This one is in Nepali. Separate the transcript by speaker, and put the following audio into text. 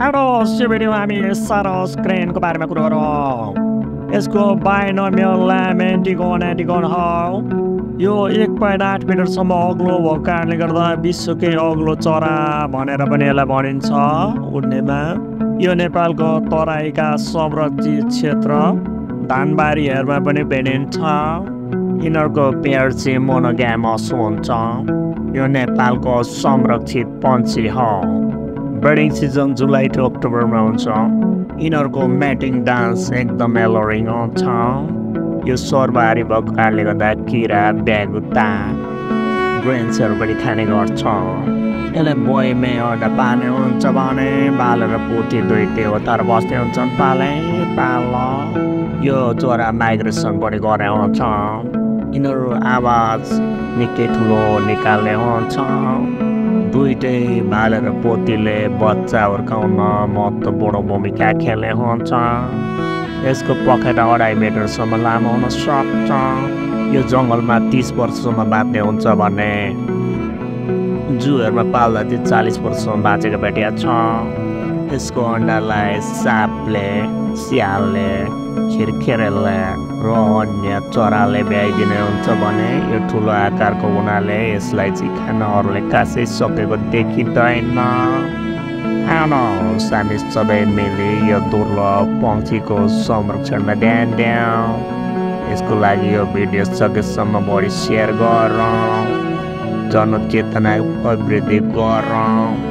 Speaker 1: यो भिडियोमा हामी सारस क्रेनको बारेमा कुरा गरौँ। यसको बाइनोमियल नाम एन्टिगोन हो। यो 1.8 मिटरसम्म अग्लो भएको कारणले गर्दा विश्वकै अग्लो चरा भनेर पनि यसलाई भनिन्छ उड्नेमा। यो नेपालको तराईका संरक्षित क्षेत्र धानबारीहरूमा पनि भेटिन्छ। यिनीहरूको पेयर चाहिँ मोनोग्यामस हुन्छ। यो नेपालको संरक्षित पन्छी हो। ब्रिडिङ सिजन जुलाई टु अक्टोबरमा हुन्छ। यिनीहरूको म्याटिङ डान्स एकदम एलोरिङ हुन्छ। यो स्वरबारी भएको कारणले गर्दा किरा ब्यागुता ग्रेन्सहरू पनि खाने गर्छ। यसलाई बोइमे एउटा पाल्ने हुन्छ भने बालेर पोती दुइटै हो तर बस्ने हुन्छन् पाले पाल। यो चरा माइग्रेसन पनि गर्ने हुन्छ। यिनीहरू आवाज निकै ठुलो निकाल्ने हुन्छ। दुइटै बालेर पोतीले बच्चा हुर्काउन महत्त्वपूर्ण भूमिका खेल्ने हुन्छ। यसको पखेटा 2.5 मिटरसम्म लामो हुन सक्छ। यो जङ्गलमा 30 वर्षसम्म बाँच्ने हुन्छ भने जूहरूमा पाल्दा चाहिँ 40 वर्षसम्म बाँचेको भेटिया छ। यसको अन्डालाई सापले, स्यालले, खिरखेरेले र अन्य चराले भ्याइदिने हुन्छ भने यो ठुलो आकारको हुनाले यसलाई चाहिँ खानहरूले खासै सकेको देखिँदैन। आउनुहोस् हामी सबै मिली यो दुर्लभ पक्षीको संरक्षणमा ध्यान दिउँ। यसको लागि यो भिडियो सकेसम्म बढी सेयर गरौँ, जनचेतना अभिवृद्धि गरौँ।